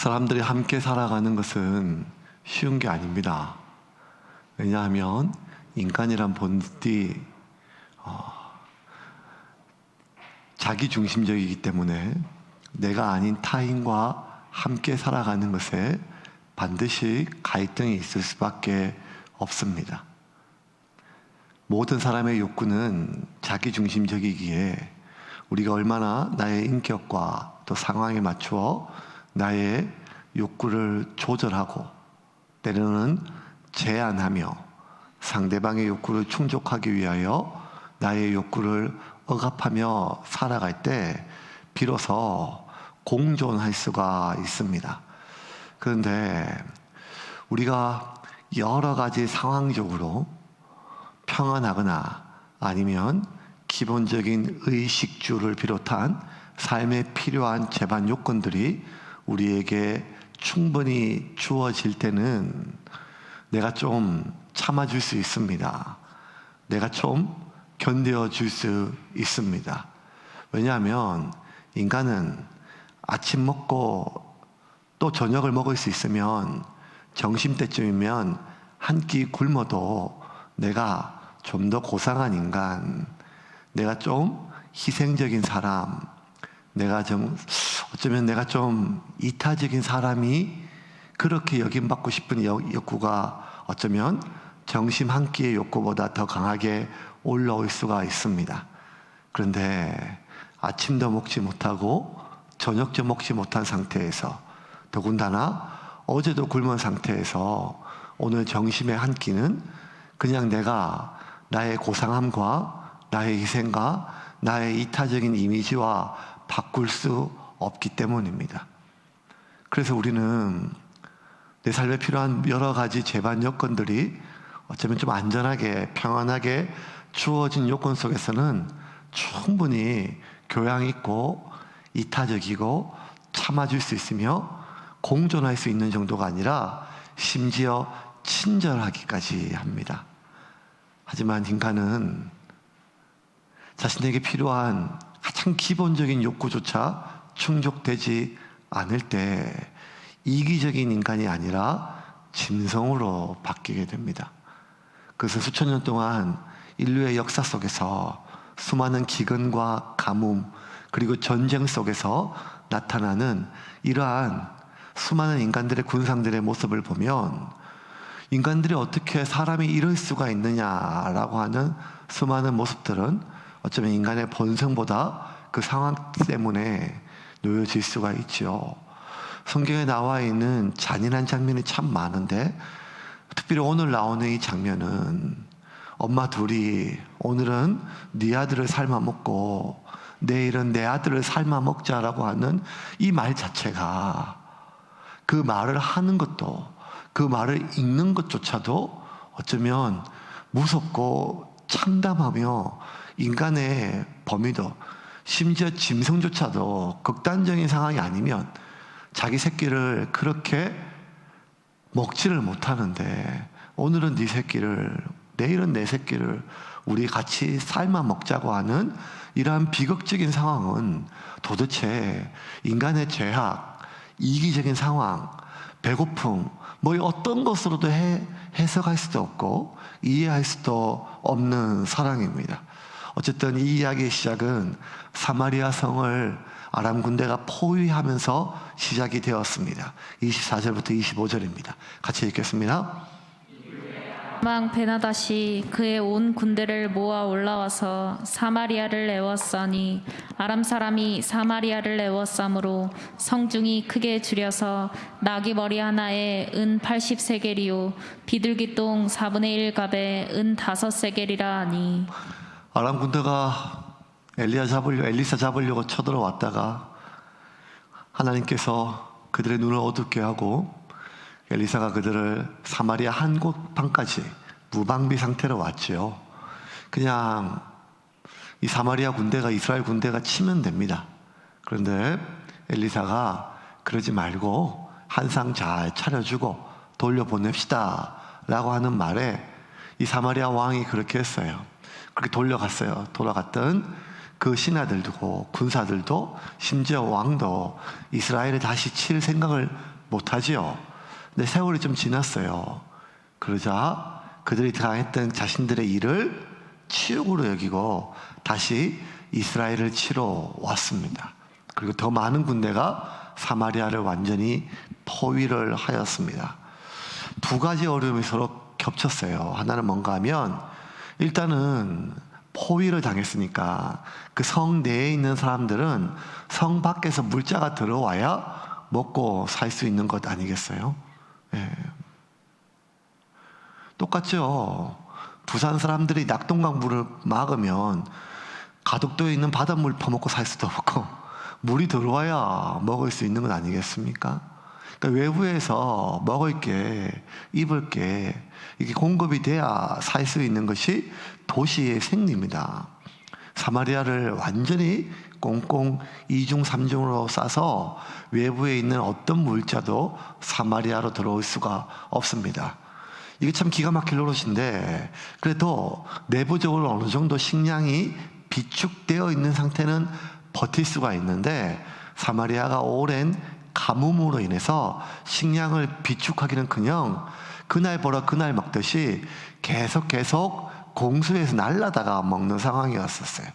사람들이 함께 살아가는 것은 쉬운 게 아닙니다. 왜냐하면 인간이란 본디 자기중심적이기 때문에 내가 아닌 타인과 함께 살아가는 것에 반드시 갈등이 있을 수밖에 없습니다. 모든 사람의 욕구는 자기중심적이기에 우리가 얼마나 나의 인격과 또 상황에 맞추어 나의 욕구를 조절하고 때로는 제한하며 상대방의 욕구를 충족하기 위하여 나의 욕구를 억압하며 살아갈 때 비로소 공존할 수가 있습니다. 그런데 우리가 여러 가지 상황적으로 평안하거나 아니면 기본적인 의식주를 비롯한 삶에 필요한 제반 요건들이 우리에게 충분히 주어질 때는 내가 좀 참아줄 수 있습니다. 내가 좀 견뎌줄 수 있습니다. 왜냐하면 인간은 아침 먹고 또 저녁을 먹을 수 있으면 점심때쯤이면 한 끼 굶어도 내가 좀 더 고상한 인간, 내가 좀 희생적인 사람, 어쩌면 내가 좀 이타적인 사람이 그렇게 여김받고 싶은 욕구가 어쩌면 점심 한 끼의 욕구보다 더 강하게 올라올 수가 있습니다. 그런데 아침도 먹지 못하고 저녁도 먹지 못한 상태에서 더군다나 어제도 굶은 상태에서 오늘 점심의 한 끼는 그냥 내가 나의 고상함과 나의 희생과 나의 이타적인 이미지와 바꿀 수 없기 때문입니다. 그래서 우리는 내 삶에 필요한 여러 가지 제반 요건들이 어쩌면 좀 안전하게 평안하게 주어진 요건 속에서는 충분히 교양 있고 이타적이고 참아줄 수 있으며 공존할 수 있는 정도가 아니라 심지어 친절하기까지 합니다. 하지만 인간은 자신에게 필요한 가장 기본적인 욕구조차 충족되지 않을 때 이기적인 인간이 아니라 짐승으로 바뀌게 됩니다. 그것은 수천 년 동안 인류의 역사 속에서 수많은 기근과 가뭄 그리고 전쟁 속에서 나타나는 이러한 수많은 인간들의 군상들의 모습을 보면 인간들이 어떻게 사람이 이럴 수가 있느냐라고 하는 수많은 모습들은 어쩌면 인간의 본성보다 그 상황 때문에 놓여질 수가 있죠. 성경에 나와 있는 잔인한 장면이 참 많은데 특별히 오늘 나오는 이 장면은 엄마 둘이 오늘은 네 아들을 삶아 먹고 내일은 내 아들을 삶아 먹자라고 하는 이 말 자체가 그 말을 하는 것도 그 말을 읽는 것조차도 어쩌면 무섭고 참담하며 인간의 범위도 심지어 짐승조차도 극단적인 상황이 아니면 자기 새끼를 그렇게 먹지를 못하는데 오늘은 네 새끼를 내일은 내 새끼를 우리 같이 삶아 먹자고 하는 이러한 비극적인 상황은 도대체 인간의 죄악, 이기적인 상황, 배고픔 뭐 어떤 것으로도 해석할 수도 없고 이해할 수도 없는 사랑입니다. 어쨌든 이 이야기의 시작은 사마리아 성을 아람 군대가 포위하면서 시작이 되었습니다. 24절부터 25절입니다. 같이 읽겠습니다. 왕 베나닷이 그의 온 군대를 모아 올라와서 사마리아를 에워싸니 아람 사람이 사마리아를 에워싸므로 성중이 크게 줄여서 나귀 머리 하나에 은 80세겔이요 비둘기똥 4분의 1갑에 은 5세겔이라 하니 아람 군대가 엘리사 잡으려고 쳐들어왔다가 하나님께서 그들의 눈을 어둡게 하고 엘리사가 그들을 사마리아 한복판까지 무방비 상태로 왔지요. 그냥 이 사마리아 군대가 이스라엘 군대가 치면 됩니다. 그런데 엘리사가 그러지 말고 한상 잘 차려주고 돌려보냅시다 라고 하는 말에 이 사마리아 왕이 그렇게 했어요. 그렇게 돌아갔던 그 신하들도 군사들도 심지어 왕도 이스라엘에 다시 칠 생각을 못하지요. 근데 세월이 좀 지났어요. 그러자 그들이 당했던 자신들의 일을 치욕으로 여기고 다시 이스라엘을 치러 왔습니다. 그리고 더 많은 군대가 사마리아를 완전히 포위를 하였습니다. 두 가지 어려움이 서로 겹쳤어요. 하나는 뭔가 하면 일단은 포위를 당했으니까 그 성 내에 있는 사람들은 성 밖에서 물자가 들어와야 먹고 살 수 있는 것 아니겠어요? 예. 똑같죠. 부산 사람들이 낙동강물을 막으면 가덕도에 있는 바닷물 퍼먹고 살 수도 없고 물이 들어와야 먹을 수 있는 것 아니겠습니까? 그러니까 외부에서 먹을 게, 입을 게 이게 공급이 돼야 살 수 있는 것이 도시의 생리입니다. 사마리아를 완전히 꽁꽁 이중 삼중으로 싸서 외부에 있는 어떤 물자도 사마리아로 들어올 수가 없습니다. 이게 참 기가 막힐 노릇인데 그래도 내부적으로 어느 정도 식량이 비축되어 있는 상태는 버틸 수가 있는데 사마리아가 오랜 가뭄으로 인해서 식량을 비축하기는커녕 그날 벌어 그날 먹듯이 계속 공수에서 날라다가 먹는 상황이었었어요.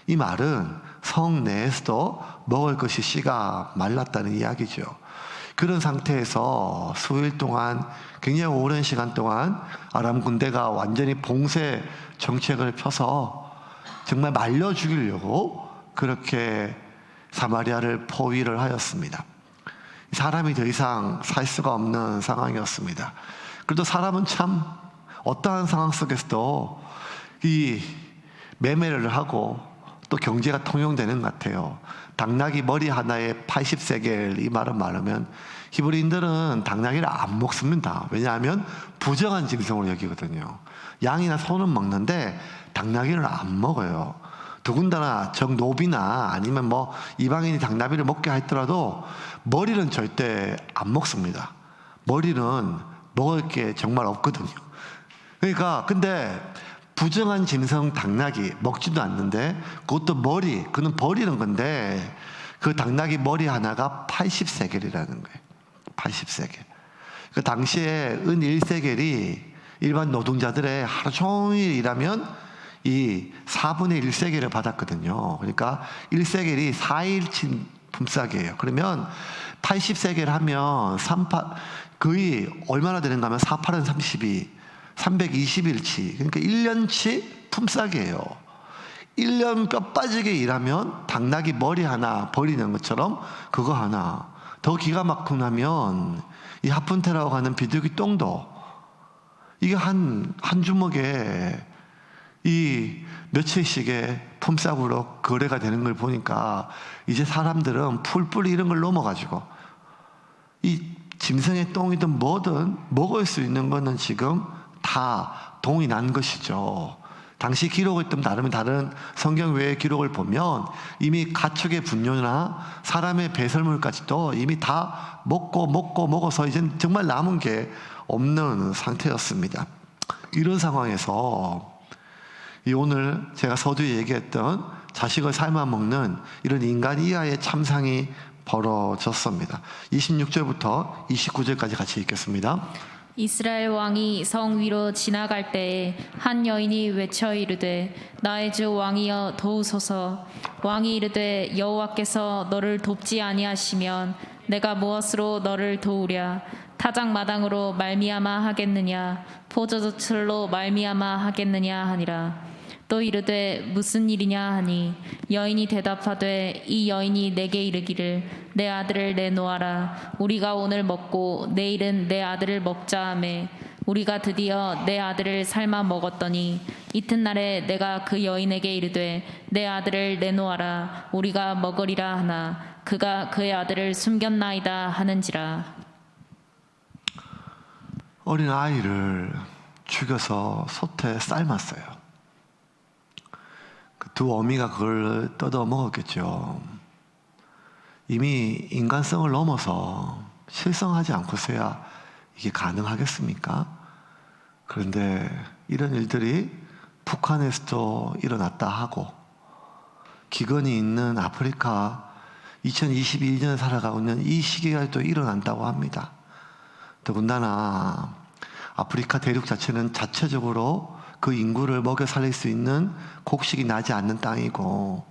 이 말은 성 내에서도 먹을 것이 씨가 말랐다는 이야기죠. 그런 상태에서 수일 동안 굉장히 오랜 시간 동안 아람 군대가 완전히 봉쇄 정책을 펴서 정말 말려 죽이려고 그렇게 사마리아를 포위를 하였습니다. 사람이 더 이상 살 수가 없는 상황이었습니다. 그래도 사람은 참 어떠한 상황 속에서도 이 매매를 하고 또 경제가 통용되는 것 같아요. 당나귀 머리 하나에 80세겔 이 말은 말하면 히브리인들은 당나귀를 안 먹습니다. 왜냐하면 부정한 짐승으로 여기거든요. 양이나 소는 먹는데 당나귀를 안 먹어요. 더군다나 정노비나 아니면 뭐 이방인이 당나귀를 먹게 했더라도 머리는 절대 안 먹습니다. 머리는 먹을 게 정말 없거든요. 그러니까 근데 부정한 짐승 당나귀 먹지도 않는데 그것도 머리 그는 버리는 건데 그 당나귀 머리 하나가 80세겔이라는 거예요. 80세겔. 그 당시에 은 1세겔이 일반 노동자들의 하루 종일 일하면 이 4분의 1세겔을 받았거든요. 그러니까 1세겔이 4일치 품삯이에요. 그러면 80세겔 하면 거의 얼마나 되는가 하면 4, 8은 32, 320일치. 그러니까 1년치 품삯이에요. 1년 뼈 빠지게 일하면 당나귀 머리 하나 버리는 것처럼 그거 하나. 더 기가 막히면 이 하푼테라고 하는 비둘기 똥도 이게 한 주먹에 이 며칠씩의 품삯으로 거래가 되는 걸 보니까 이제 사람들은 풀뿌리 이런 걸 넘어가지고 이 짐승의 똥이든 뭐든 먹을 수 있는 거는 지금 다 동이 난 것이죠. 당시 기록을 좀 다른 성경 외의 기록을 보면 이미 가축의 분뇨나 사람의 배설물까지도 이미 다 먹어서 이제 정말 남은 게 없는 상태였습니다. 이런 상황에서 이 오늘 제가 서두에 얘기했던 자식을 삶아 먹는 이런 인간 이하의 참상이 벌어졌습니다. 26절부터 29절까지 같이 읽겠습니다. 이스라엘 왕이 성 위로 지나갈 때에 한 여인이 외쳐 이르되 나의 주 왕이여 도우소서. 왕이 이르되 여호와께서 너를 돕지 아니하시면 내가 무엇으로 너를 도우랴. 타작마당으로 말미암아 하겠느냐 포도주틀로 말미암아 하겠느냐 하니라. 또 이르되 무슨 일이냐 하니 여인이 대답하되 이 여인이 내게 이르기를 내 아들을 내놓아라. 우리가 오늘 먹고 내일은 내 아들을 먹자 하매 우리가 드디어 내 아들을 삶아 먹었더니 이튿날에 내가 그 여인에게 이르되 내 아들을 내놓아라. 우리가 먹으리라 하나 그가 그의 아들을 숨겼나이다 하는지라. 어린 아이를 죽여서 솥에 삶았어요. 그 두 어미가 그걸 뜯어 먹었겠죠. 이미 인간성을 넘어서 실성하지 않고서야 이게 가능하겠습니까? 그런데 이런 일들이 북한에서도 일어났다 하고 기근이 있는 아프리카 2022년에 살아가고 있는 이 시기가 또 일어난다고 합니다. 더군다나 아프리카 대륙 자체는 자체적으로 그 인구를 먹여 살릴 수 있는 곡식이 나지 않는 땅이고,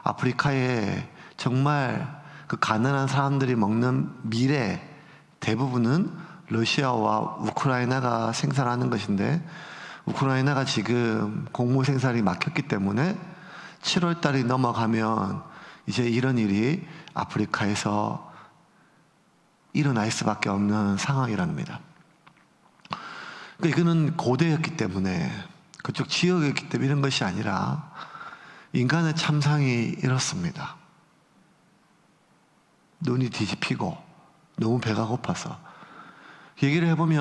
아프리카에 정말 그 가난한 사람들이 먹는 밀의 대부분은 러시아와 우크라이나가 생산하는 것인데, 우크라이나가 지금 곡물 생산이 막혔기 때문에 7월 달이 넘어가면 이제 이런 일이 아프리카에서 일어날 수밖에 없는 상황이랍니다. 그러니까 이거는 고대였기 때문에, 그쪽 지역이었기 때문에 이런 것이 아니라 인간의 참상이 이렇습니다. 눈이 뒤집히고 너무 배가 고파서. 얘기를 해보면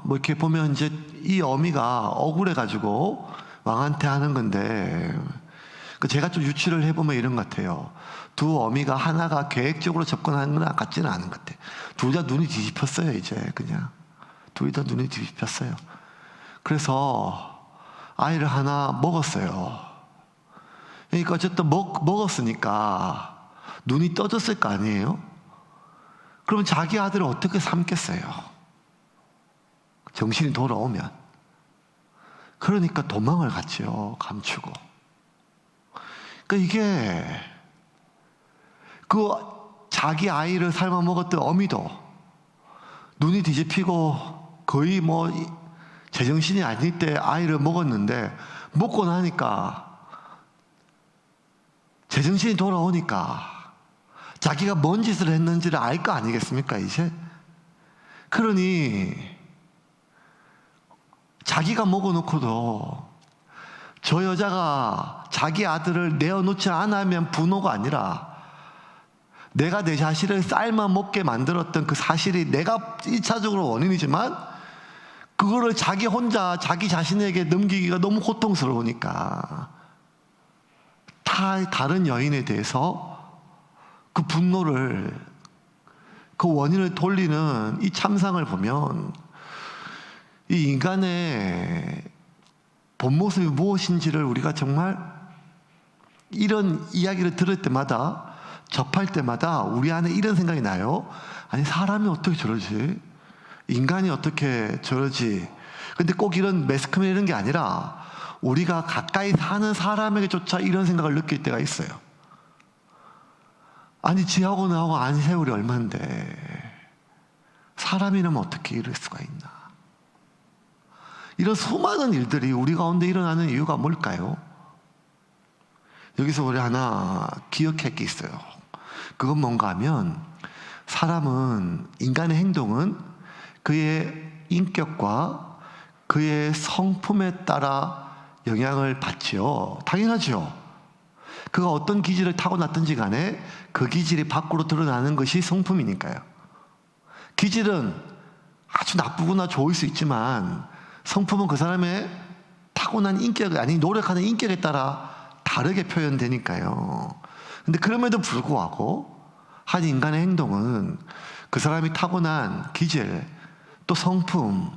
뭐 이렇게 보면 이제 이 어미가 억울해가지고 왕한테 하는 건데, 제가 좀 유추를 해보면 이런 것 같아요. 두 어미가 하나가 계획적으로 접근하는 건 같지는 않은 것 같아요. 둘 다 눈이 뒤집혔어요. 이제 그냥 둘이 다 눈이 뒤집혔어요. 그래서 아이를 하나 먹었어요. 그러니까 어쨌든 먹었으니까 눈이 떠졌을 거 아니에요. 그러면 자기 아들을 어떻게 삼겠어요? 정신이 돌아오면. 그러니까 도망을 갔지요. 감추고. 그러니까 이게 그 자기 아이를 삶아 먹었던 어미도 눈이 뒤집히고 거의 뭐 제정신이 아닐 때 아이를 먹었는데, 먹고 나니까 제정신이 돌아오니까 자기가 뭔 짓을 했는지를 알 거 아니겠습니까 이제? 그러니 자기가 먹어놓고도 저 여자가 자기 아들을 내어놓지 않으면 분노가 아니라, 내가 내 자신을 삶아 먹게 만들었던 그 사실이 내가 1차적으로 원인이지만 그거를 자기 혼자 자기 자신에게 넘기기가 너무 고통스러우니까 다른 여인에 대해서 그 분노를, 그 원인을 돌리는 이 참상을 보면 이 인간의 본 모습이 무엇인지를 우리가 정말 이런 이야기를 들을 때마다, 접할 때마다 우리 안에 이런 생각이 나요. 아니, 사람이 어떻게 저러지? 인간이 어떻게 저러지? 근데 꼭 이런 매스컴이 이런 게 아니라 우리가 가까이 사는 사람에게조차 이런 생각을 느낄 때가 있어요. 아니, 지하고 나하고 안 세월이 얼만데 사람이라면 어떻게 이럴 수가 있나? 이런 수많은 일들이 우리 가운데 일어나는 이유가 뭘까요? 여기서 우리 하나 기억할 게 있어요. 그건 뭔가 하면, 사람은, 인간의 행동은 그의 인격과 그의 성품에 따라 영향을 받지요. 당연하죠. 그가 어떤 기질을 타고났든지 간에 그 기질이 밖으로 드러나는 것이 성품이니까요. 기질은 아주 나쁘거나 좋을 수 있지만 성품은 그 사람의 타고난 인격, 아니 노력하는 인격에 따라 다르게 표현되니까요. 근데 그럼에도 불구하고 한 인간의 행동은 그 사람이 타고난 기질, 또 성품,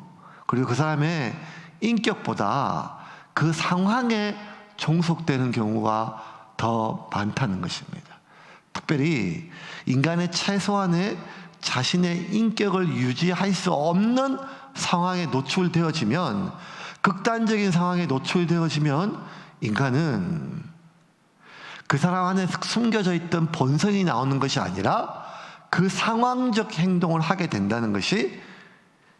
그리고 그 사람의 인격보다 그 상황에 종속되는 경우가 더 많다는 것입니다. 특별히 인간의 최소한의 자신의 인격을 유지할 수 없는 상황에 노출되어지면, 극단적인 상황에 노출되어지면 인간은 그 사람 안에 숨겨져 있던 본성이 나오는 것이 아니라 그 상황적 행동을 하게 된다는 것이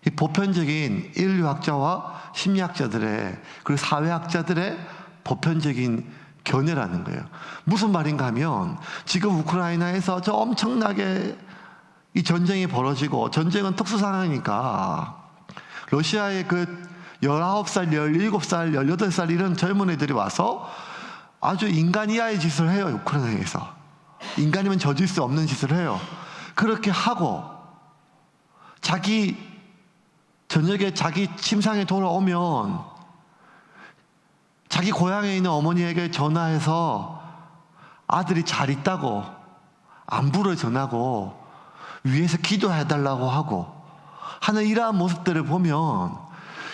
이 보편적인 인류학자와 심리학자들의, 그리고 사회학자들의 보편적인 견해라는 거예요. 무슨 말인가 하면, 지금 우크라이나에서 저 엄청나게 이 전쟁이 벌어지고, 전쟁은 특수 상황이니까 러시아의 그 19살, 17살, 18살 이런 젊은 애들이 와서 아주 인간 이하의 짓을 해요. 우크라이나에서 인간이면 저질 수 없는 짓을 해요. 그렇게 하고 자기 저녁에 자기 침상에 돌아오면 자기 고향에 있는 어머니에게 전화해서 아들이 잘 있다고 안부를 전하고 위에서 기도해달라고 하고 하는 이러한 모습들을 보면,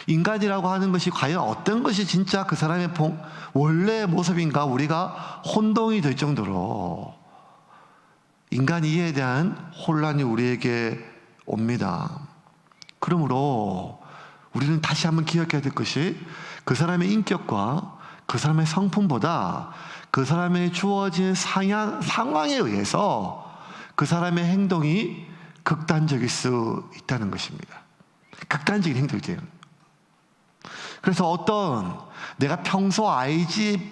인간이라고 하는 것이 과연 어떤 것이 진짜 그 사람의 원래의 모습인가 우리가 혼동이 될 정도로 인간 이해에 대한 혼란이 우리에게 옵니다. 그러므로 우리는 다시 한번 기억해야 될 것이 그 사람의 인격과 그 사람의 성품보다 그 사람의 주어진 상황에 의해서 그 사람의 행동이 극단적일 수 있다는 것입니다. 극단적인 행동이에요. 그래서 내가 평소 알지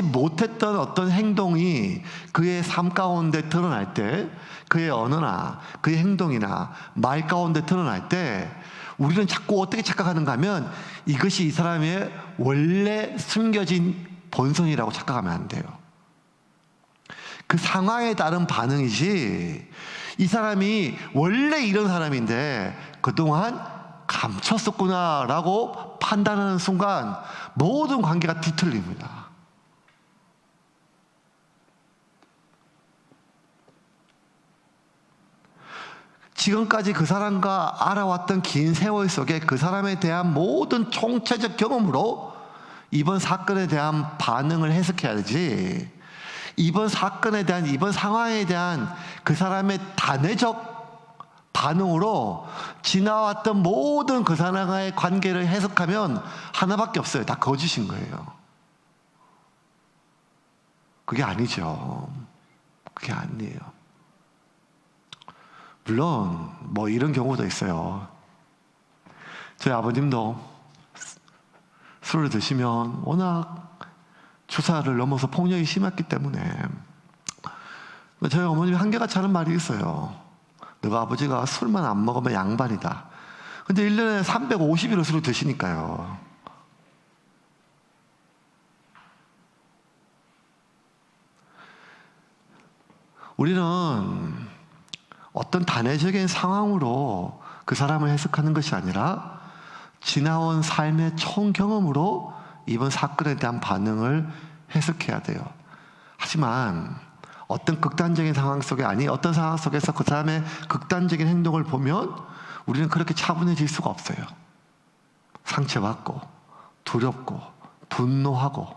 못했던 어떤 행동이 그의 삶 가운데 드러날 때, 그의 언어나 그의 행동이나 말 가운데 드러날 때 우리는 자꾸 어떻게 착각하는가 하면 이것이 이 사람의 원래 숨겨진 본성이라고 착각하면 안 돼요. 그 상황에 따른 반응이지 이 사람이 원래 이런 사람인데 그동안 감췄었구나라고 판단하는 순간 모든 관계가 뒤틀립니다. 지금까지 그 사람과 알아왔던 긴 세월 속에 그 사람에 대한 모든 총체적 경험으로 이번 사건에 대한 반응을 해석해야 되지, 이번 사건에 대한, 이번 상황에 대한 그 사람의 단회적 반응으로 지나왔던 모든 그 사람과의 관계를 해석하면 하나밖에 없어요. 다 거짓인 거예요. 그게 아니죠. 그게 아니에요. 물론 뭐 이런 경우도 있어요. 저희 아버님도 술을 드시면 워낙 주사를 넘어서 폭력이 심했기 때문에 저희 어머님이 한결같이 하는 말이 있어요. 너가 아버지가 술만 안 먹으면 양반이다. 근데 1년에 350일을 술을 드시니까요. 우리는 어떤 단회적인 상황으로 그 사람을 해석하는 것이 아니라 지나온 삶의 총 경험으로 이번 사건에 대한 반응을 해석해야 돼요. 하지만 어떤 극단적인 상황 속에, 어떤 상황 속에서 그 사람의 극단적인 행동을 보면 우리는 그렇게 차분해질 수가 없어요. 상처받고 두렵고 분노하고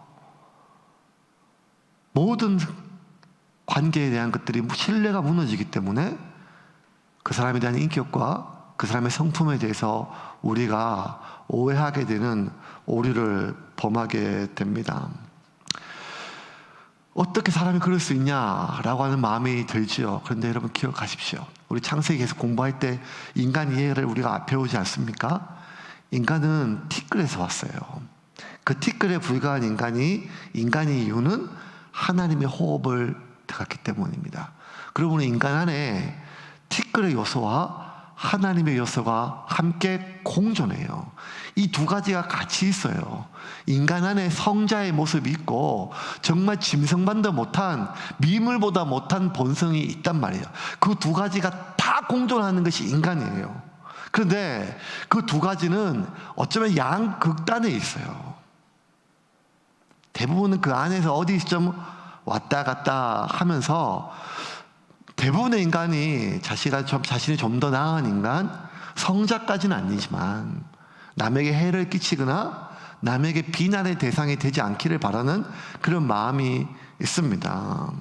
모든 관계에 대한 것들이 신뢰가 무너지기 때문에 그 사람에 대한 인격과 그 사람의 성품에 대해서 우리가 오해하게 되는 오류를 범하게 됩니다. 어떻게 사람이 그럴 수 있냐라고 하는 마음이 들지요. 그런데 여러분 기억하십시오. 우리 창세기 계속 공부할 때 인간 이해를 우리가 배우지 않습니까? 인간은 티끌에서 왔어요. 그 티끌에 불과한 인간이 인간의 이유는 하나님의 호흡을 들어갔기 때문입니다. 그러므로 인간 안에 티끌의 요소와 하나님의 요소가 함께 공존해요. 이 두 가지가 같이 있어요. 인간 안에 성자의 모습이 있고 정말 짐승만도 못한, 미물보다 못한 본성이 있단 말이에요. 그 두 가지가 다 공존하는 것이 인간이에요. 그런데 그 두 가지는 어쩌면 양극단에 있어요. 대부분은 그 안에서 어디 좀 왔다 갔다 하면서 대부분의 인간이 자신이 좀 더 나은 인간, 성자까지는 아니지만 남에게 해를 끼치거나 남에게 비난의 대상이 되지 않기를 바라는 그런 마음이 있습니다.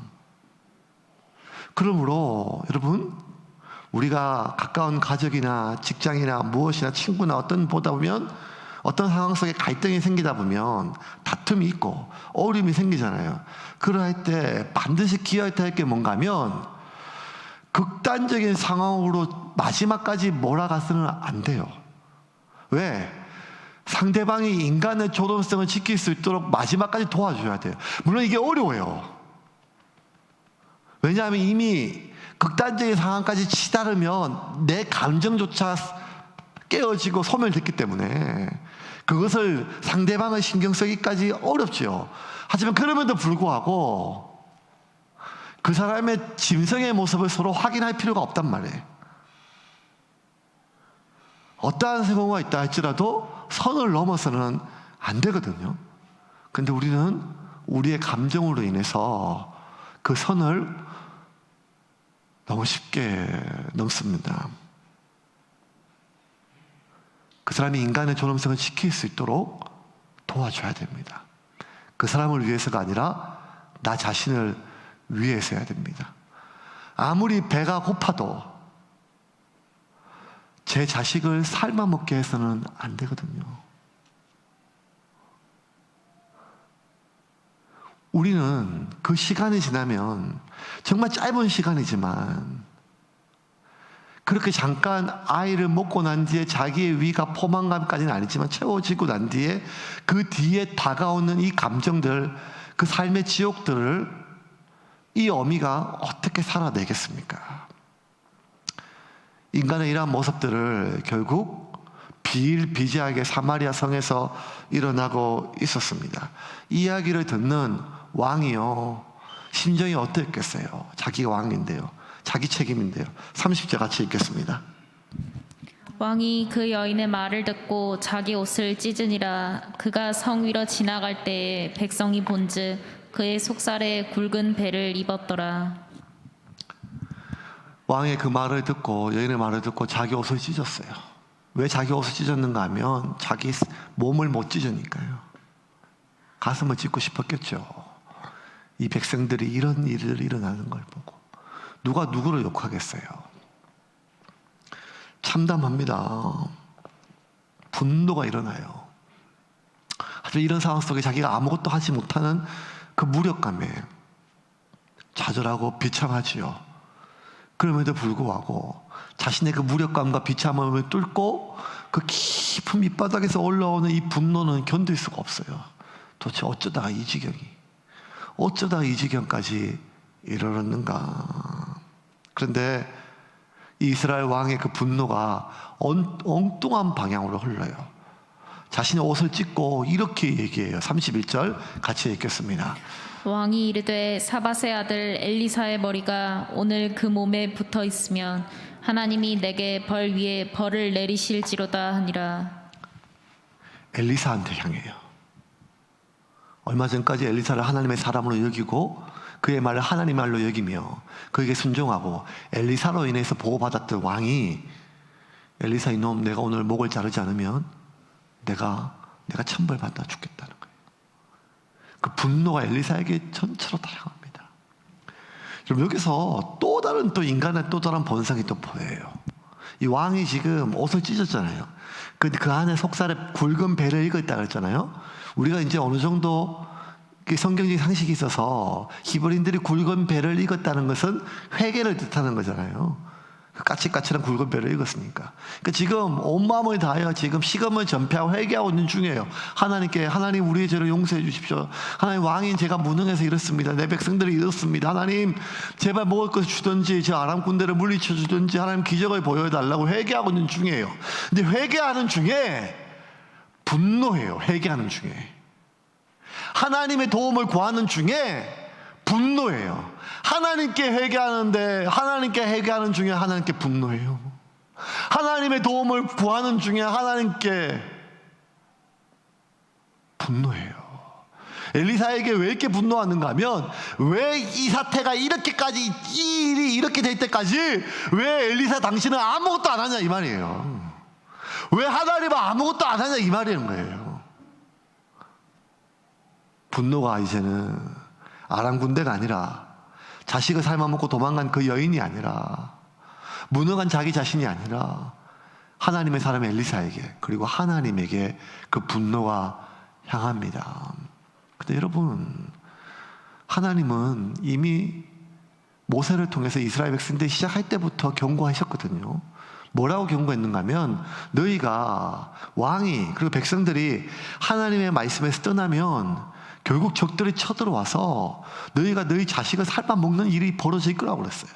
그러므로 여러분, 우리가 가까운 가족이나 직장이나 무엇이나 친구나 보다 보면 어떤 상황 속에 갈등이 생기다 보면 다툼이 있고 어려움이 생기잖아요. 그럴 때 반드시 기억해야 할 게 뭔가 하면 극단적인 상황으로 마지막까지 몰아가서는 안 돼요. 왜? 상대방이 인간의 존엄성을 지킬 수 있도록 마지막까지 도와줘야 돼요. 물론 이게 어려워요. 왜냐하면 이미 극단적인 상황까지 치달으면 내 감정조차 깨어지고 소멸됐기 때문에 그것을 상대방을 신경 쓰기까지 어렵죠. 하지만 그럼에도 불구하고 그 사람의 짐승의 모습을 서로 확인할 필요가 없단 말이에요. 어떠한 경우가 있다 할지라도 선을 넘어서는 안 되거든요. 근데 우리는 우리의 감정으로 인해서 그 선을 너무 쉽게 넘습니다. 그 사람이 인간의 존엄성을 지킬 수 있도록 도와줘야 됩니다. 그 사람을 위해서가 아니라 나 자신을 위해서 해야 됩니다. 아무리 배가 고파도 제 자식을 삶아먹게 해서는 안 되거든요. 우리는 그 시간이 지나면 정말 짧은 시간이지만 그렇게 잠깐 아이를 먹고 난 뒤에 자기의 위가 포만감까지는 아니지만 채워지고 난 뒤에 그 뒤에 다가오는 이 감정들, 그 삶의 지옥들을 이 어미가 어떻게 살아내겠습니까? 인간의 이러한 모습들을 결국 비일비재하게 사마리아 성에서 일어나고 있었습니다. 이 이야기를 듣는 왕이요, 심정이 어땠겠어요? 자기가 왕인데요, 자기 책임인데요. 30절 같이 읽겠습니다. 왕이 그 여인의 말을 듣고 자기 옷을 찢으니라. 그가 성 위로 지나갈 때에 백성이 본즉 그의 속살에 굵은 배를 입었더라. 왕의 그 말을 듣고, 여인의 말을 듣고 자기 옷을 찢었어요. 왜 자기 옷을 찢었는가 하면 자기 몸을 못 찢으니까요. 가슴을 찢고 싶었겠죠. 이 백성들이 이런 일을 일어나는 걸 보고 누가 누구를 욕하겠어요? 참담합니다. 분노가 일어나요. 하지만 이런 상황 속에 자기가 아무것도 하지 못하는 그 무력감에 좌절하고 비참하지요. 그럼에도 불구하고 자신의 그 무력감과 비참함을 뚫고 그 깊은 밑바닥에서 올라오는 이 분노는 견딜 수가 없어요. 도대체 어쩌다가 이 지경까지 이르렀는가. 그런데 이스라엘 왕의 그 분노가 엉뚱한 방향으로 흘러요. 자신의 옷을 찢고 이렇게 얘기해요. 31절 같이 읽겠습니다. 왕이 이르되 사밧의 아들 엘리사의 머리가 오늘 그 몸에 붙어 있으면 하나님이 내게 벌 위에 벌을 내리실지로다 하니라. 엘리사한테 향해요. 얼마 전까지 엘리사를 하나님의 사람으로 여기고 그의 말을 하나님의 말로 여기며 그에게 순종하고 엘리사로 인해서 보호받았던 왕이 엘리사 이놈, 내가 오늘 목을 자르지 않으면 내가 천벌받아 죽겠다는 거예요. 그 분노가 엘리사에게 전체로 다 향합니다. 여러분, 여기서 또 다른 인간의 또 다른 본성이 또 보여요. 이 왕이 지금 옷을 찢었잖아요. 그 안에 속살에 굵은 배를 익었다 그랬잖아요. 우리가 이제 어느 정도 성경적인 상식이 있어서 히브리인들이 굵은 배를 익었다는 것은 회개를 뜻하는 거잖아요. 그 까칠까칠한 굵은 배를 익었으니까. 그러니까 지금 온 마음을 다하여 지금 시금을 전폐하고 회개하고 있는 중이에요. 하나님께, 하나님 우리의 죄를 용서해 주십시오. 하나님, 왕인 제가 무능해서 이렇습니다. 내 백성들이 이렇습니다. 하나님 제발 먹을 것을 주든지 저 아람 군대를 물리쳐 주든지 하나님 기적을 보여달라고 회개하고 있는 중이에요. 근데 회개하는 중에 분노해요. 회개하는 중에 하나님의 도움을 구하는 중에 분노해요. 하나님께 회개하는 중에 하나님께 분노해요. 하나님의 도움을 구하는 중에 하나님께 분노해요. 엘리사에게 왜 이렇게 분노하는가 하면, 왜 이 사태가 이렇게까지, 이 일이 이렇게 될 때까지 왜 엘리사 당신은 아무것도 안 하냐 이 말이에요. 왜 하나님은 아무것도 안 하냐 이 말이라는 거예요. 분노가 이제는 아람 군대가 아니라, 자식을 삶아먹고 도망간 그 여인이 아니라, 무능한 자기 자신이 아니라 하나님의 사람 엘리사에게, 그리고 하나님에게 그 분노가 향합니다. 근데 여러분, 하나님은 이미 모세를 통해서 이스라엘 백성들이 시작할 때부터 경고하셨거든요. 뭐라고 경고했는가 하면, 너희가, 왕이 그리고 백성들이 하나님의 말씀에서 떠나면 결국 적들이 쳐들어와서 너희가 너희 자식을 삶아먹는 일이 벌어질 거라고 그랬어요.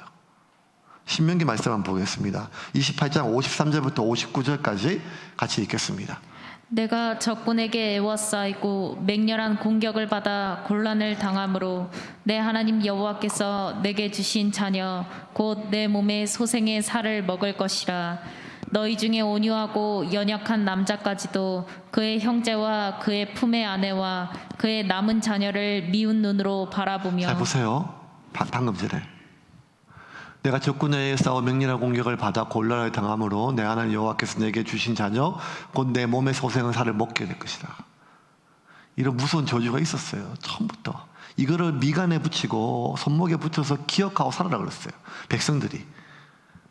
신명기 말씀 한번 보겠습니다. 28장 53절부터 59절까지 같이 읽겠습니다. 내가 적군에게 애워싸이고 맹렬한 공격을 받아 곤란을 당함으로 내 하나님 여호와께서 내게 주신 자녀 곧 내 몸의 소생의 살을 먹을 것이라. 너희 중에 온유하고 연약한 남자까지도 그의 형제와 그의 품의 아내와 그의 남은 자녀를 미운 눈으로 바라보며. 잘 보세요. 방금 전에 내가 적군에 의해서 맹렬한 공격을 받아 곤란을 당함으로 내 하나님 여호와께서 내게 주신 자녀 곧 내 몸의 소생은 살을 먹게 될 것이다. 이런 무서운 저주가 있었어요. 처음부터. 이거를 미간에 붙이고 손목에 붙여서 기억하고 살아라 그랬어요. 백성들이.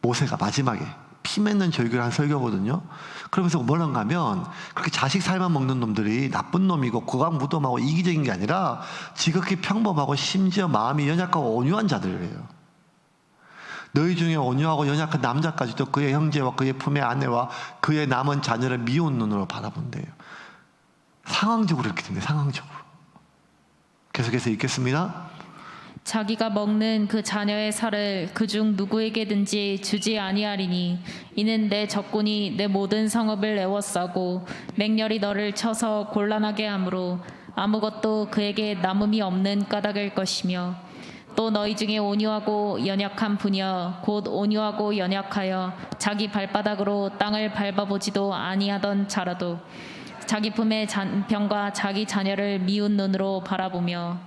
모세가 마지막에 피 맺는 절규를 한 설교거든요. 그러면서 뭐란가 하면 그렇게 자식 살만 먹는 놈들이 나쁜 놈이고 고강무덤하고 이기적인 게 아니라 지극히 평범하고 심지어 마음이 연약하고 온유한 자들이에요. 너희 중에 온유하고 연약한 남자까지도 그의 형제와 그의 품의 아내와 그의 남은 자녀를 미운 눈으로 바라본대요. 상황적으로 이렇게 됩니다. 상황적으로. 계속해서 읽겠습니다. 자기가 먹는 그 자녀의 살을 그중 누구에게든지 주지 아니하리니 이는 내 적군이 내 모든 성읍을 애워싸고 맹렬히 너를 쳐서 곤란하게 하므로 아무것도 그에게 남음이 없는 까닭일 것이며 또 너희 중에 온유하고 연약한 분이여 곧 온유하고 연약하여 자기 발바닥으로 땅을 밟아보지도 아니하던 자라도 자기 품의 잔병과 자기 자녀를 미운 눈으로 바라보며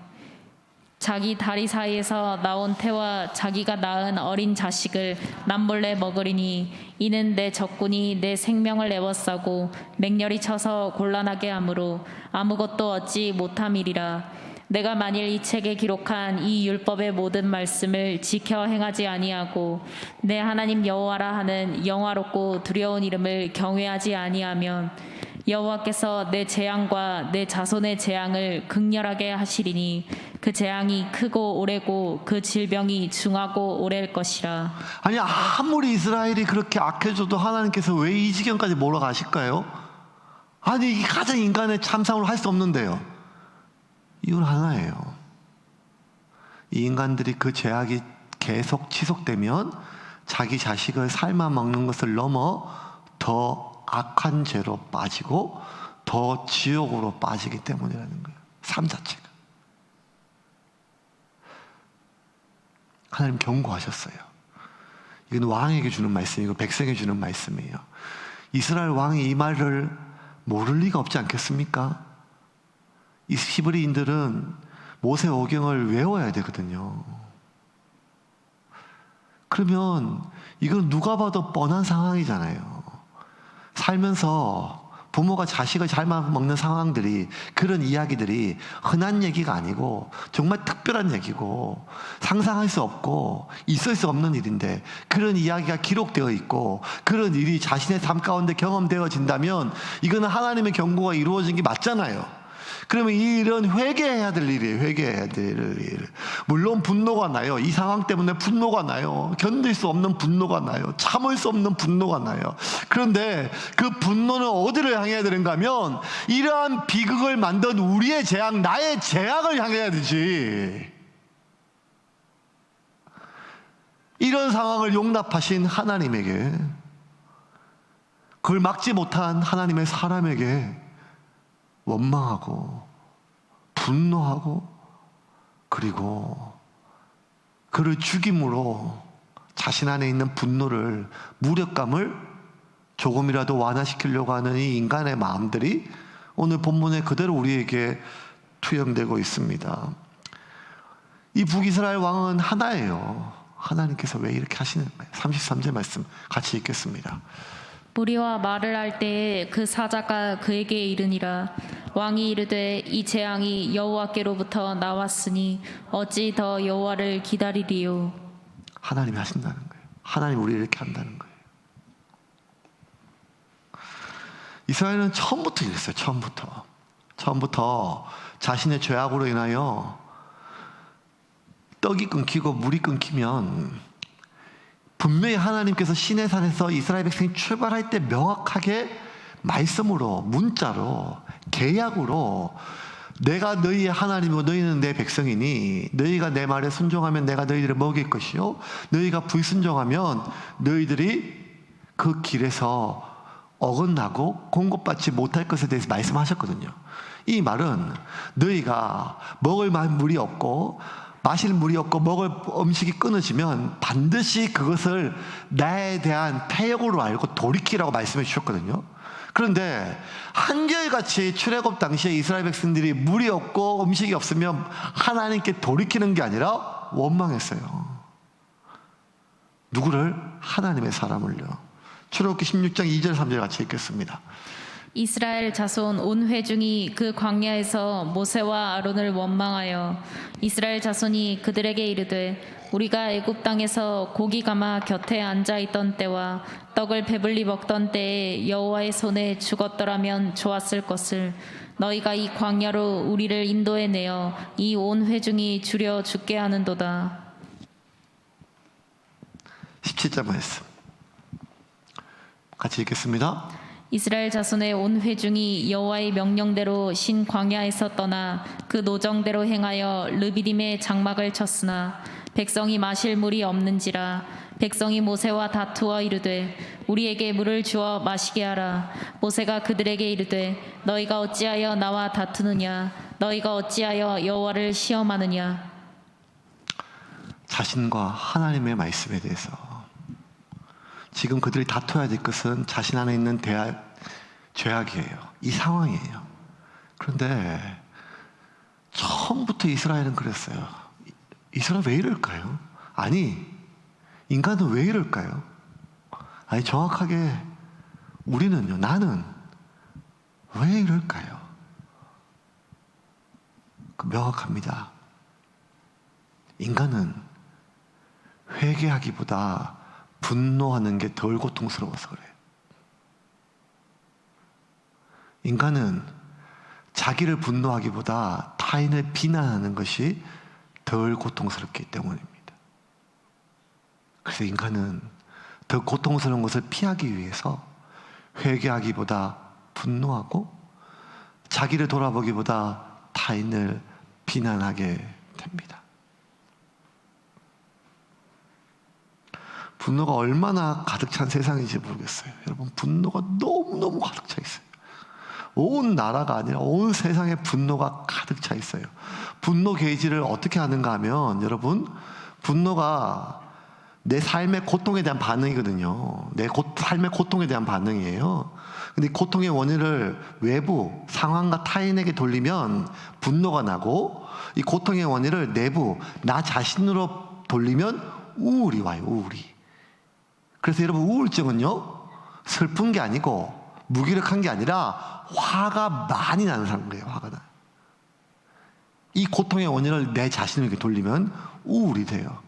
자기 다리 사이에서 나온 태와 자기가 낳은 어린 자식을 남몰래 먹으리니 이는 내 적군이 내 생명을 애워싸고 맹렬히 쳐서 곤란하게 하므로 아무것도 얻지 못함이리라. 내가 만일 이 책에 기록한 이 율법의 모든 말씀을 지켜 행하지 아니하고 내 하나님 여호와라 하는 영화롭고 두려운 이름을 경외하지 아니하면 여호와께서 내 재앙과 내 자손의 재앙을 극렬하게 하시리니 그 재앙이 크고 오래고 그 질병이 중하고 오래일 것이라. 아니 아무리 이스라엘이 그렇게 악해져도 하나님께서 왜 이 지경까지 몰아가실까요? 아니 이게 가장 인간의 참상으로 할 수 없는데요. 이유는 하나예요. 이 인간들이 그 죄악이 계속 지속되면 자기 자식을 삶아 먹는 것을 넘어 더 악한 죄로 빠지고 더 지옥으로 빠지기 때문이라는 거예요. 삶 자체가. 하나님 경고하셨어요. 이건 왕에게 주는 말씀이고 백성에게 주는 말씀이에요. 이스라엘 왕이 이 말을 모를 리가 없지 않겠습니까? 이 히브리인들은 모세 오경을 외워야 되거든요. 그러면 이건 누가 봐도 뻔한 상황이잖아요. 살면서 부모가 자식을 잘 먹는 상황들이, 그런 이야기들이 흔한 얘기가 아니고 정말 특별한 얘기고 상상할 수 없고 있을 수 없는 일인데, 그런 이야기가 기록되어 있고 그런 일이 자신의 삶 가운데 경험되어진다면 이거는 하나님의 경고가 이루어진 게 맞잖아요. 그러면 이 일은 회개해야 될 일이에요. 회개해야 될 일. 물론 분노가 나요. 이 상황 때문에 분노가 나요. 견딜 수 없는 분노가 나요. 참을 수 없는 분노가 나요. 그런데 그 분노는 어디를 향해야 되는가 하면 이러한 비극을 만든 우리의 재앙, 나의 재앙을 향해야 되지. 이런 상황을 용납하신 하나님에게, 그걸 막지 못한 하나님의 사람에게 원망하고 분노하고 그리고 그를 죽임으로 자신 안에 있는 분노를, 무력감을 조금이라도 완화시키려고 하는 이 인간의 마음들이 오늘 본문에 그대로 우리에게 투영되고 있습니다. 이 북이스라엘 왕은 하나예요. 하나님께서 왜 이렇게 하시는 거예요? 33절 말씀 같이 읽겠습니다. 무리와 말을 할 때에 그 사자가 그에게 이르니라. 왕이 이르되 이 재앙이 여호와께로부터 나왔으니 어찌 더 여호와를 기다리리요. 하나님이 하신다는 거예요. 하나님 우리를 이렇게 한다는 거예요. 이스라엘은 처음부터 이랬어요. 처음부터 자신의 죄악으로 인하여 떡이 끊기고 물이 끊기면 분명히 하나님께서 시내산에서 이스라엘 백성이 출발할 때 명확하게 말씀으로, 문자로, 계약으로 내가 너희의 하나님이고 너희는 내 백성이니 너희가 내 말에 순종하면 내가 너희들을 먹일 것이요 너희가 불순종하면 너희들이 그 길에서 어긋나고 공급받지 못할 것에 대해서 말씀하셨거든요. 이 말은 너희가 먹을 물이 없고 마실 물이 없고 먹을 음식이 끊어지면 반드시 그것을 나에 대한 패역으로 알고 돌이키라고 말씀해 주셨거든요. 그런데 한결같이 출애굽 당시에 이스라엘 백성들이 물이 없고 음식이 없으면 하나님께 돌이키는 게 아니라 원망했어요. 누구를? 하나님의 사람을요. 출애굽기 16장 2절 3절 같이 읽겠습니다. 이스라엘 자손 온 회중이 그 광야에서 모세와 아론을 원망하여 이스라엘 자손이 그들에게 이르되 우리가 애굽 땅에서 고기 가마 곁에 앉아 있던 때와 떡을 배불리 먹던 때에 여호와의 손에 죽었더라면 좋았을 것을 너희가 이 광야로 우리를 인도해 내어 이 온 회중이 주려 죽게 하는도다. 17절 말씀 같이 읽겠습니다. 이스라엘 자손의 온 회중이 여호와의 명령대로 신 광야에서 떠나 그 노정대로 행하여 르비딤에 장막을 쳤으나 백성이 마실 물이 없는지라 백성이 모세와 다투어 이르되 우리에게 물을 주어 마시게 하라. 모세가 그들에게 이르되 너희가 어찌하여 나와 다투느냐 너희가 어찌하여 여호와를 시험하느냐. 자신과 하나님의 말씀에 대해서 지금 그들이 다퉈야 될 것은 자신 안에 있는 죄악이에요. 이 상황이에요. 그런데 처음부터 이스라엘은 그랬어요. 이스라엘 왜 이럴까요? 아니, 인간은 왜 이럴까요? 아니, 정확하게 우리는요, 나는 왜 이럴까요? 명확합니다. 인간은 회개하기보다 분노하는 게 덜 고통스러워서 그래요. 인간은 자기를 분노하기보다 타인을 비난하는 것이 덜 고통스럽기 때문입니다. 그래서 인간은 더 고통스러운 것을 피하기 위해서 회개하기보다 분노하고 자기를 돌아보기보다 타인을 비난하게 됩니다. 분노가 얼마나 가득 찬 세상인지 모르겠어요. 여러분, 분노가 너무너무 가득 차 있어요. 온 나라가 아니라 온 세상에 분노가 가득 차 있어요. 분노 게이지를 어떻게 하는가 하면, 여러분, 분노가 내 삶의 고통에 대한 반응이거든요. 내 삶의 고통에 대한 반응이에요. 근데 고통의 원인을 외부 상황과 타인에게 돌리면 분노가 나고, 이 고통의 원인을 내부 나 자신으로 돌리면 우울이 와요. 우울이. 그래서 여러분, 우울증은요, 슬픈 게 아니고 무기력한 게 아니라 화가 많이 나는 거예요. 화가 나요. 이 고통의 원인을 내 자신에게 돌리면 우울이 돼요.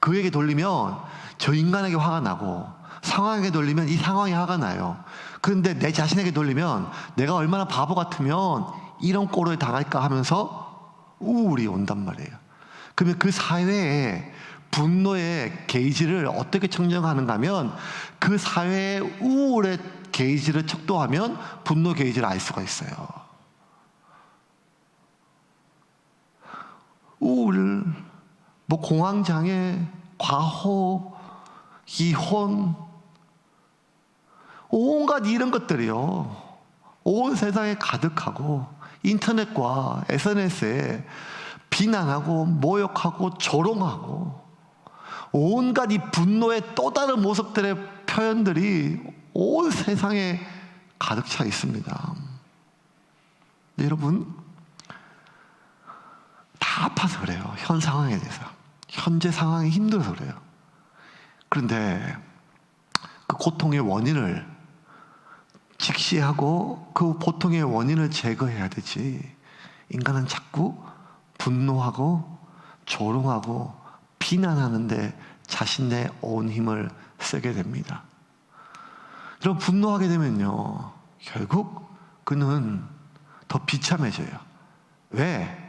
그에게 돌리면 저 인간에게 화가 나고, 상황에게 돌리면 이 상황이 화가 나요. 그런데 내 자신에게 돌리면 내가 얼마나 바보 같으면 이런 꼴을 당할까 하면서 우울이 온단 말이에요. 그러면 그 사회에 분노의 게이지를 어떻게 측정하는가 하면, 그 사회의 우울의 게이지를 척도하면 분노 게이지를 알 수가 있어요. 우울, 뭐 공황장애, 과호, 이혼, 온갖 이런 것들이요, 온 세상에 가득하고, 인터넷과 SNS에 비난하고 모욕하고 조롱하고 온갖 이 분노의 또 다른 모습들의 표현들이 온 세상에 가득 차 있습니다. 여러분, 다 아파서 그래요. 현 상황에 대해서. 현재 상황이 힘들어서 그래요. 그런데 그 고통의 원인을 직시하고 그 고통의 원인을 제거해야 되지, 인간은 자꾸 분노하고 조롱하고 비난하는데 자신의 온 힘을 쓰게 됩니다. 여러분, 분노하게 되면요, 결국 그는 더 비참해져요. 왜?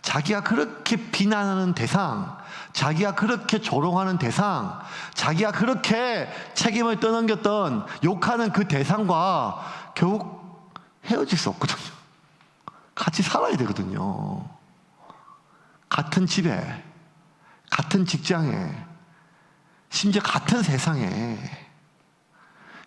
자기가 그렇게 비난하는 대상, 자기가 그렇게 조롱하는 대상, 자기가 그렇게 책임을 떠넘겼던 욕하는 그 대상과 결국 헤어질 수 없거든요. 같이 살아야 되거든요. 같은 집에, 같은 직장에, 심지어 같은 세상에.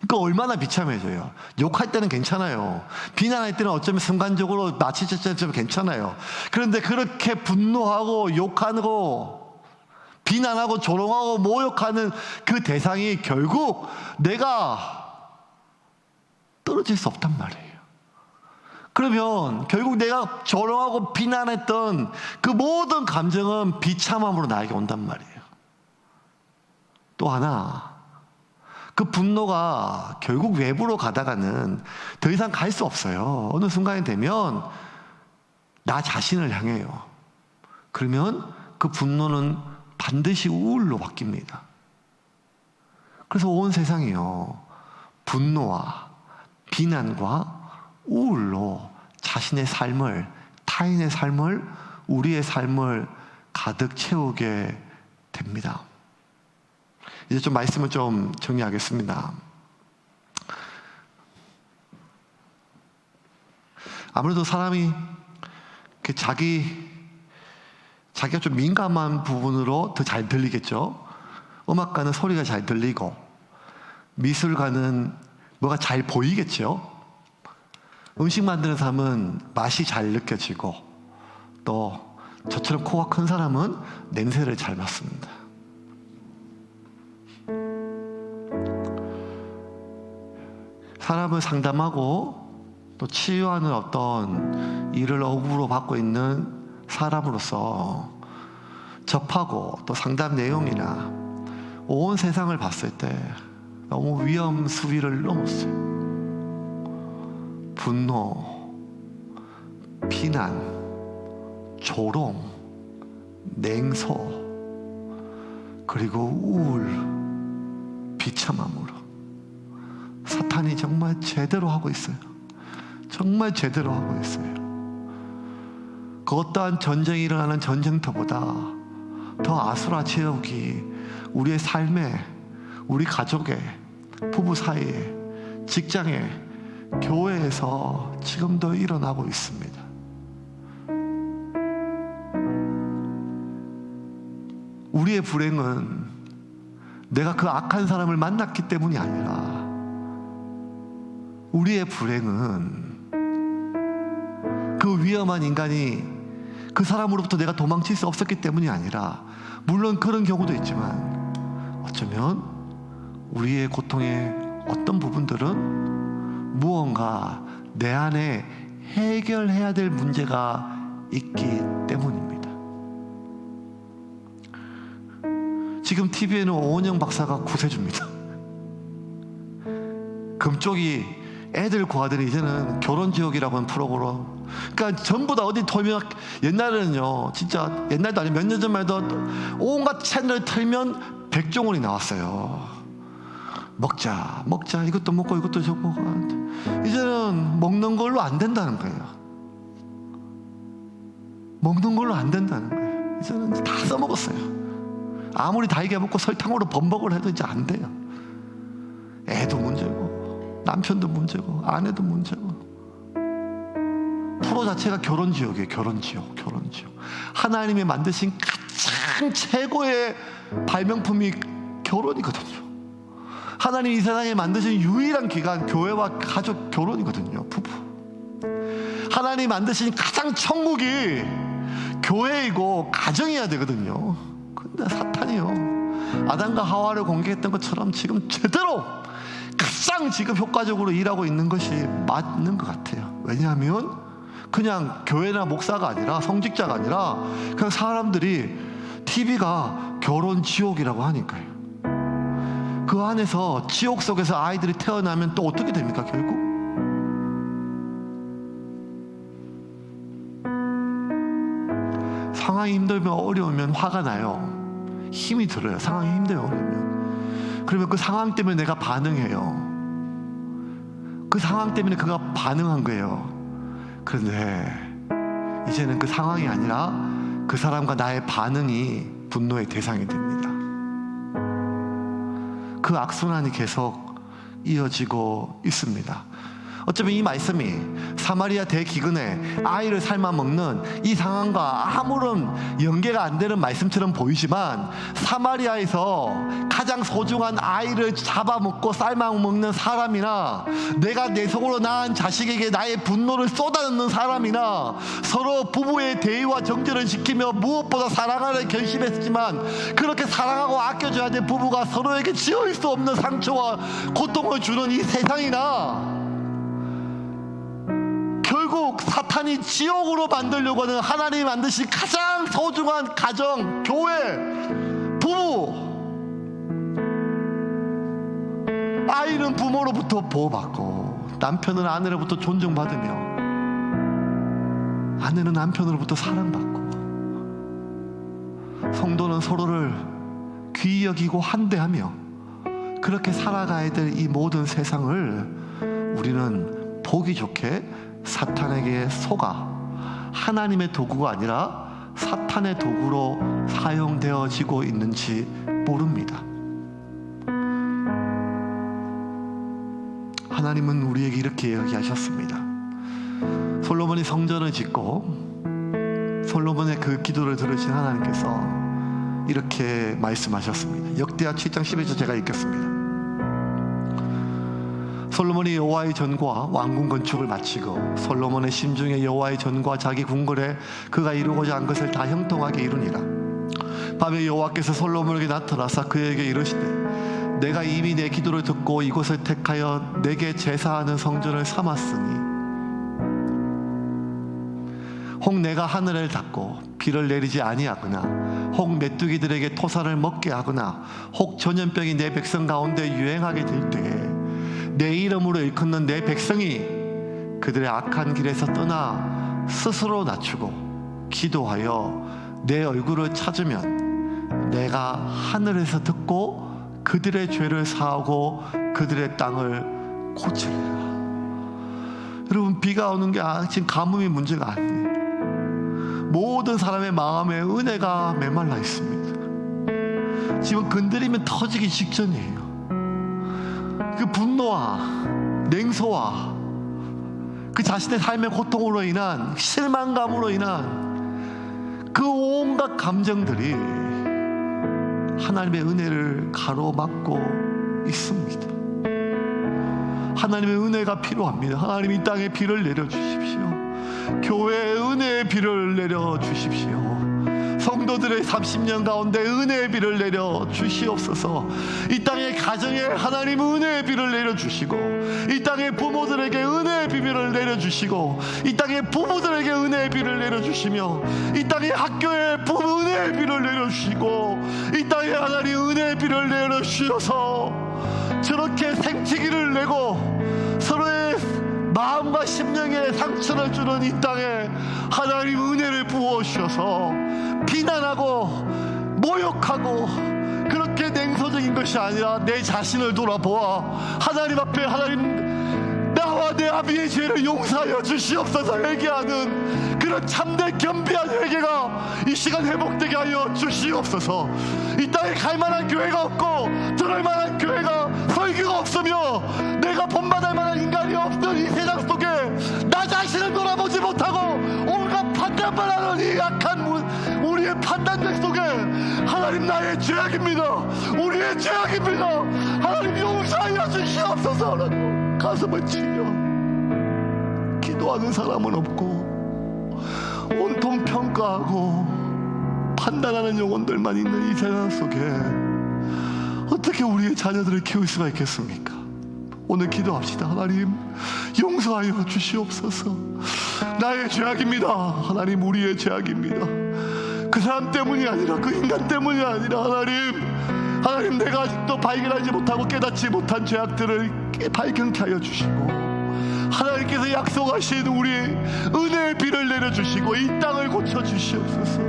그러니까 얼마나 비참해져요. 욕할 때는 괜찮아요. 비난할 때는 어쩌면 순간적으로 나치처럼 괜찮아요. 그런데 그렇게 분노하고 욕하고 비난하고 조롱하고 모욕하는 그 대상이 결국 내가 떨어질 수 없단 말이에요. 그러면 결국 내가 조롱하고 비난했던 그 모든 감정은 비참함으로 나에게 온단 말이에요. 또 하나, 그 분노가 결국 외부로 가다가는 더 이상 갈 수 없어요. 어느 순간이 되면 나 자신을 향해요. 그러면 그 분노는 반드시 우울로 바뀝니다. 그래서 온 세상이요, 분노와 비난과 우울로 자신의 삶을, 타인의 삶을, 우리의 삶을 가득 채우게 됩니다. 이제 좀 말씀을 좀 정리하겠습니다. 아무래도 사람이 자기가 좀 민감한 부분으로 더 잘 들리겠죠. 음악가는 소리가 잘 들리고, 미술가는 뭐가 잘 보이겠죠. 음식 만드는 사람은 맛이 잘 느껴지고, 또 저처럼 코가 큰 사람은 냄새를 잘 맡습니다. 사람을 상담하고 또 치유하는 어떤 일을 업으로 받고 있는 사람으로서 접하고 또 상담 내용이나 온 세상을 봤을 때 너무 위험 수위를 넘었어요. 분노, 비난, 조롱, 냉소, 그리고 우울, 비참함으로 사탄이 정말 제대로 하고 있어요. 정말 제대로 하고 있어요. 그 어떠한 전쟁이 일어나는 전쟁터보다 더 아수라제옥이 우리의 삶에, 우리 가족에, 부부 사이에, 직장에, 교회에서 지금도 일어나고 있습니다. 우리의 불행은 내가 그 악한 사람을 만났기 때문이 아니라, 우리의 불행은 그 위험한 인간이 그 사람으로부터 내가 도망칠 수 없었기 때문이 아니라, 물론 그런 경우도 있지만 어쩌면 우리의 고통의 어떤 부분들은 무언가 내 안에 해결해야 될 문제가 있기 때문입니다. 지금 TV에는 오은영 박사가 구세주입니다. 금쪽이 애들 구하더니 이제는 결혼지옥이라고 하는 프로그램, 그러니까 전부 다 어디 돌면, 옛날에는요, 진짜 옛날도 아니고 몇 년 전만 해도 온갖 채널을 틀면 백종원이 나왔어요. 먹자 이것도 먹고 이것도 저거 먹고. 이제는 먹는 걸로 안 된다는 거예요. 먹는 걸로 안 된다는 거예요. 이제는 다 써먹었어요. 아무리 달걀 먹고 설탕으로 범벅을 해도 이제 안 돼요. 애도 문제고, 남편도 문제고, 아내도 문제고. 프로 자체가 결혼지옥이에요. 결혼지옥. 하나님이 만드신 가장 최고의 발명품이 결혼이거든요. 하나님이 이 세상에 만드신 유일한 기관, 교회와 가족, 결혼이거든요. 부부. 하나님이 만드신 가장 천국이 교회이고 가정이어야 되거든요. 근데 사탄이요, 아담과 하와를 공격했던 것처럼 지금 제대로 가장 지금 효과적으로 일하고 있는 것이 맞는 것 같아요. 왜냐하면 그냥 교회나 목사가 아니라, 성직자가 아니라 그냥 사람들이 TV가 결혼 지옥이라고 하니까요. 그 안에서, 지옥 속에서 아이들이 태어나면 또 어떻게 됩니까? 결국 상황이 힘들면, 어려우면 화가 나요. 힘이 들어요. 상황이 힘들어요. 어려우면. 그러면 그 상황 때문에 내가 반응해요. 그 상황 때문에 그가 반응한 거예요. 그런데 이제는 그 상황이 아니라 그 사람과 나의 반응이 분노의 대상이 됩니다. 그 악순환이 계속 이어지고 있습니다. 어쩌면 이 말씀이 사마리아 대기근에 아이를 삶아 먹는 이 상황과 아무런 연계가 안 되는 말씀처럼 보이지만, 사마리아에서 가장 소중한 아이를 잡아먹고 삶아 먹는 사람이나, 내가 내 속으로 낳은 자식에게 나의 분노를 쏟아넣는 사람이나, 서로 부부의 대의와 정절을 지키며 무엇보다 사랑하는 결심했지만 그렇게 사랑하고 아껴줘야 될 부부가 서로에게 지울 수 없는 상처와 고통을 주는 이 세상이나, 결국 사탄이 지옥으로 만들려고 하는 하나님이 만드신 가장 소중한 가정, 교회, 부부, 아이는 부모로부터 보호받고 남편은 아내로부터 존중받으며 아내는 남편으로부터 사랑받고 성도는 서로를 귀히 여기고 환대하며 그렇게 살아가야 될 이 모든 세상을 우리는 보기 좋게 사탄에게 속아 하나님의 도구가 아니라 사탄의 도구로 사용되어지고 있는지 모릅니다. 하나님은 우리에게 이렇게 이야기하셨습니다. 솔로몬이 성전을 짓고 솔로몬의 그 기도를 들으신 하나님께서 이렇게 말씀하셨습니다. 역대하 7장 11절 제가 읽겠습니다. 솔로몬이 여호와의 전과 왕궁 건축을 마치고 솔로몬의 심중에 여호와의 전과 자기 궁궐에 그가 이루고자 한 것을 다 형통하게 이루니라. 밤에 여호와께서 솔로몬에게 나타나사 그에게 이르시되 내가 이미 내 기도를 듣고 이곳을 택하여 내게 제사하는 성전을 삼았으니 혹 내가 하늘을 닫고 비를 내리지 아니하거나 혹 메뚜기들에게 토사를 먹게 하거나 혹 전염병이 내 백성 가운데 유행하게 될 때에 내 이름으로 일컫는 내 백성이 그들의 악한 길에서 떠나 스스로 낮추고 기도하여 내 얼굴을 찾으면 내가 하늘에서 듣고 그들의 죄를 사하고 그들의 땅을 고치리라. 여러분, 비가 오는 게 지금 가뭄이 문제가 아니에요. 모든 사람의 마음에 은혜가 메말라 있습니다. 지금 건드리면 터지기 직전이에요. 그 분노와 냉소와 그 자신의 삶의 고통으로 인한 실망감으로 인한 그 온갖 감정들이 하나님의 은혜를 가로막고 있습니다. 하나님의 은혜가 필요합니다. 하나님 이 땅에 비를 내려주십시오. 교회에 은혜의 비를 내려주십시오. 성도들의 30년 가운데 은혜의 비를 내려 주시옵소서. 이 땅의 가정에 하나님 은혜의 비를 내려주시고 이 땅의 부모들에게 은혜의 비를 내려주시고 이 땅의 부부들에게 은혜의 비를 내려주시며 이 땅의 학교에 은혜의 비를 내려주시고 이 땅에 하나님 은혜의 비를 내려주셔서 저렇게 생치기를 내고 서로의 마음과 심령에 상처를 주는 이 땅에 하나님 은혜를 부어주셔서 비난하고 모욕하고 그렇게 냉소적인 것이 아니라 내 자신을 돌아보아 하나님 앞에 하나님 나와 내 아비의 죄를 용서하여 주시옵소서 회개하는 그런 참된 겸비한 회개가 이 시간 회복되게 하여 주시옵소서. 이 땅에 갈 만한 교회가 없고 들을 만한 교회가 설교가 없으며 내가 본받을 만한 인간이 없는 이 세상 속에 나 자신을 돌아보지 못하고 온갖 판단만 하는 이 약한 우리의 판단들 속에 하나님 나의 죄악입니다. 우리의 죄악입니다. 하나님 용서하여 주시옵소서라고 가슴을 치며 기도하는 사람은 없고 온통 평가하고 판단하는 영혼들만 있는 이 세상 속에 어떻게 우리의 자녀들을 키울 수가 있겠습니까? 오늘 기도합시다. 하나님 용서하여 주시옵소서. 나의 죄악입니다. 하나님 우리의 죄악입니다. 그 사람 때문이 아니라 그 인간 때문이 아니라 하나님 내가 아직도 발견하지 못하고 깨닫지 못한 죄악들을 발견케 하여 주시고 하나님께서 약속하신 우리 은혜의 비를 내려주시고 이 땅을 고쳐주시옵소서.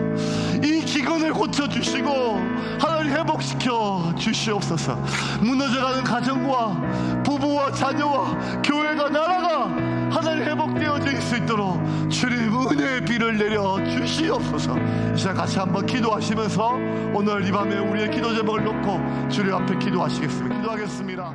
이 기근을 고쳐주시고 하나님 회복시켜 주시옵소서. 무너져가는 가정과 부부와 자녀와 교회가 나라가 하나님 회복되어져 있을 수 있도록 주님 은혜의 비를 내려주시옵소서. 이 시간 같이 한번 기도하시면서 오늘 이 밤에 우리의 기도 제목을 놓고 주님 앞에 기도하시겠습니다. 기도하겠습니다.